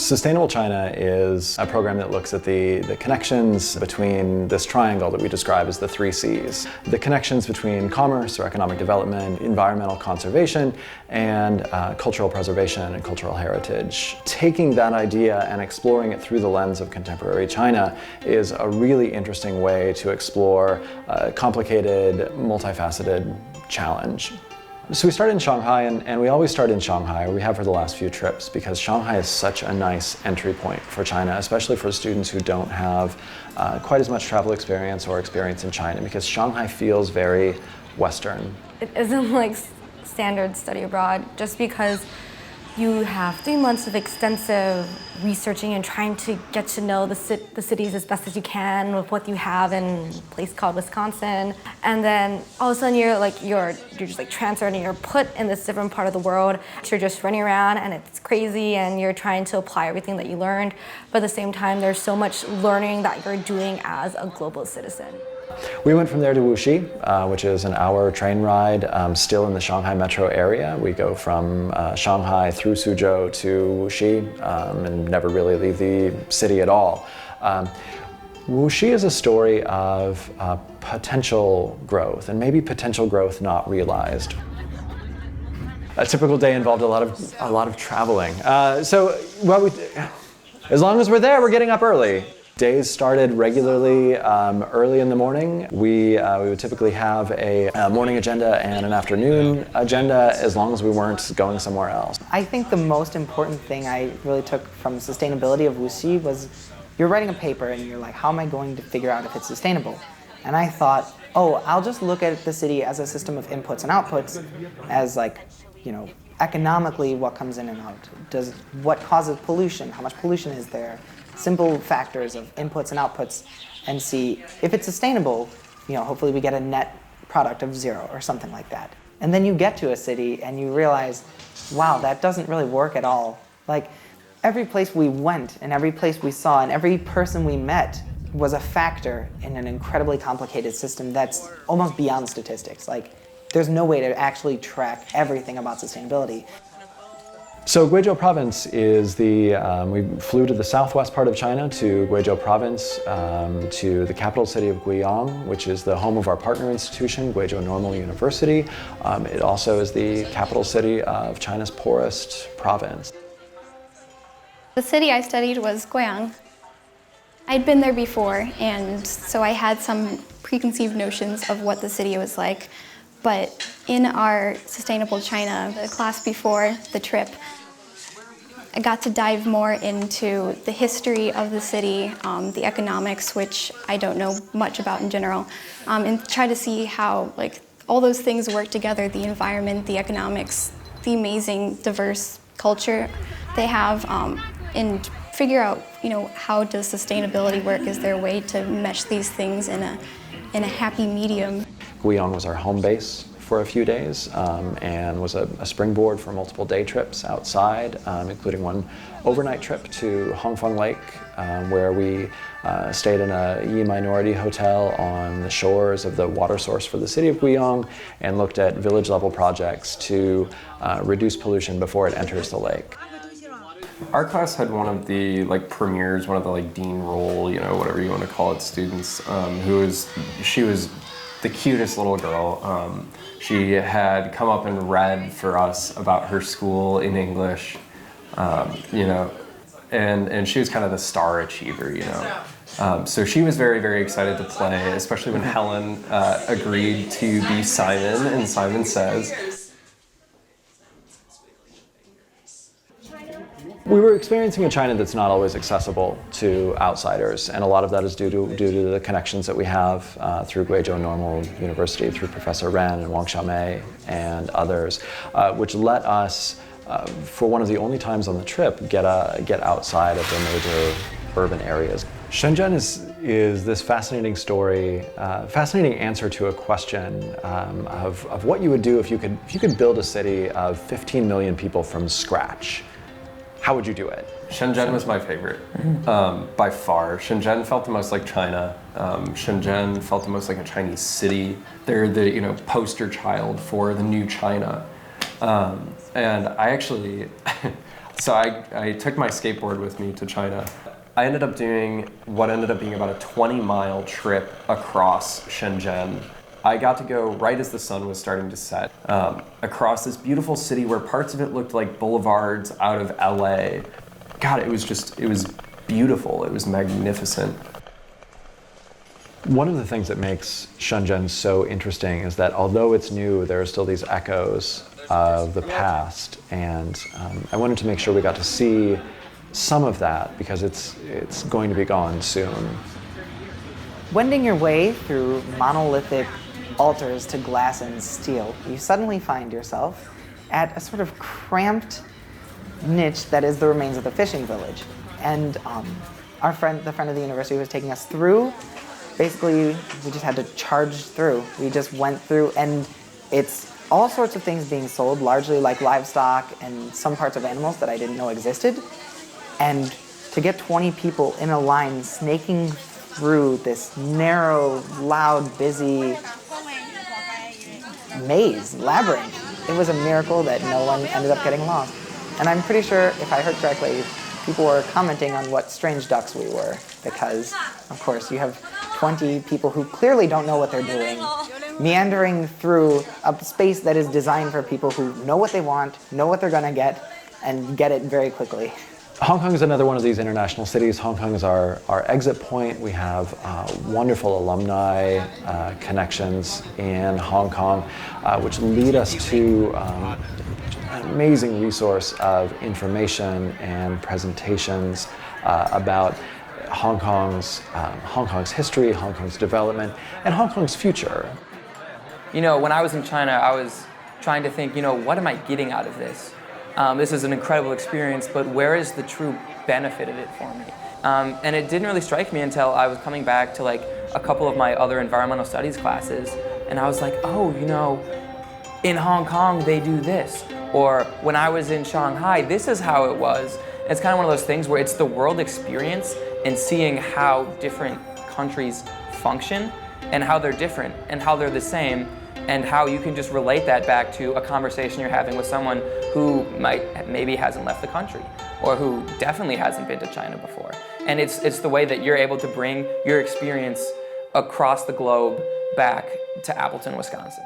Sustainable China is a program that looks at the connections between this triangle that we describe as the three C's. The connections between commerce or economic development, environmental conservation, and cultural preservation and cultural heritage. Taking that idea and exploring it through the lens of contemporary China is a really interesting way to explore a complicated, multifaceted challenge. So we started in Shanghai, and we always start in Shanghai, or we have for the last few trips, because Shanghai is such a nice entry point for China, especially for students who don't have quite as much travel experience or experience in China, because Shanghai feels very Western. It isn't like standard study abroad, just because you have 3 months of extensive researching and trying to get to know the cities as best as you can with what you have in a place called Wisconsin. And then all of a sudden you're just like transferred and you're put in this different part of the world. You're just running around and it's crazy and you're trying to apply everything that you learned. But at the same time, there's so much learning that you're doing as a global citizen. We went from there to Wuxi, which is an hour train ride, still in the Shanghai metro area. We go from Shanghai through Suzhou to Wuxi and never really leave the city at all. Wuxi is a story of potential growth, and maybe potential growth not realized. A typical day involved a lot of traveling. As long as we're there, we're getting up early. Days started regularly early in the morning. We would typically have a morning agenda and an afternoon agenda, as long as we weren't going somewhere else. I think the most important thing I really took from sustainability of Wuxi was you're writing a paper and you're like, how am I going to figure out if it's sustainable? And I thought, oh, I'll just look at the city as a system of inputs and outputs, as economically what comes in and out. What causes pollution? How much pollution is there? Simple factors of inputs and outputs, and see if it's sustainable. Hopefully we get a net product of 0 or something like that. And then you get to a city and you realize, wow, that doesn't really work at all. Like, every place we went and every place we saw and every person we met was a factor in an incredibly complicated system that's almost beyond statistics. Like, there's no way to actually track everything about sustainability. So Guizhou Province is we flew to the southwest part of China, to Guizhou Province, to the capital city of Guiyang, which is the home of our partner institution, Guizhou Normal University. It also is the capital city of China's poorest province. The city I studied was Guiyang. I'd been there before, and so I had some preconceived notions of what the city was like. But in our Sustainable China, the class before the trip, I got to dive more into the history of the city, the economics, which I don't know much about in general, and try to see how all those things work together, the environment, the economics, the amazing diverse culture they have, and figure out how does sustainability work? Is there a way to mesh these things in a happy medium? Guiyang was our home base for a few days and was a springboard for multiple day trips outside, including one overnight trip to Hongfeng Lake, where we stayed in a Yi minority hotel on the shores of the water source for the city of Guiyang and looked at village-level projects to reduce pollution before it enters the lake. Our class had one of the premiers, one of the dean role, whatever you want to call it, students, she was the cutest little girl. She had come up and read for us about her school in English, and she was kind of the star achiever, So she was very, very excited to play, especially when Helen agreed to be Simon in Simon Says. We were experiencing a China that's not always accessible to outsiders, and a lot of that is due to the connections that we have through Guizhou Normal University, through Professor Ren and Wang Xiaomei and others, which let us, for one of the only times on the trip, get outside of the major urban areas. Shenzhen is this fascinating story, fascinating answer to a question of what you would do if you could build a city of 15 million people from scratch. How would you do it? Shenzhen was my favorite, by far. Shenzhen felt the most like China. Shenzhen felt the most like a Chinese city. They're the poster child for the new China. And I actually, So I took my skateboard with me to China. I ended up doing what ended up being about a 20-mile trip across Shenzhen. I got to go right as the sun was starting to set, across this beautiful city where parts of it looked like boulevards out of LA. God, it was beautiful. It was magnificent. One of the things that makes Shenzhen so interesting is that although it's new, there are still these echoes of the past, and I wanted to make sure we got to see some of that because it's going to be gone soon. Wending your way through monolithic altars to glass and steel, you suddenly find yourself at a sort of cramped niche that is the remains of the fishing village. And the friend of the university was taking us through. Basically, we just had to charge through. We just went through, and it's all sorts of things being sold, largely like livestock and some parts of animals that I didn't know existed. And to get 20 people in a line snaking through this narrow, loud, busy maze, labyrinth, it was a miracle that no one ended up getting lost. And I'm pretty sure, if I heard correctly, people were commenting on what strange ducks we were, because, of course, you have 20 people who clearly don't know what they're doing, meandering through a space that is designed for people who know what they want, know what they're gonna get, and get it very quickly. Hong Kong is another one of these international cities. Hong Kong is our exit point. We have wonderful alumni connections in Hong Kong, which lead us to an amazing resource of information and presentations about Hong Kong's history, Hong Kong's development, and Hong Kong's future. You know, when I was in China, I was trying to think, what am I getting out of this? This is an incredible experience, but where is the true benefit of it for me? And it didn't really strike me until I was coming back to like a couple of my other environmental studies classes, and I was like, oh, in Hong Kong they do this. Or when I was in Shanghai, this is how it was. And it's kind of one of those things where it's the world experience and seeing how different countries function and how they're different and how they're the same, and how you can just relate that back to a conversation you're having with someone who maybe hasn't left the country or who definitely hasn't been to China before. And it's the way that you're able to bring your experience across the globe back to Appleton, Wisconsin.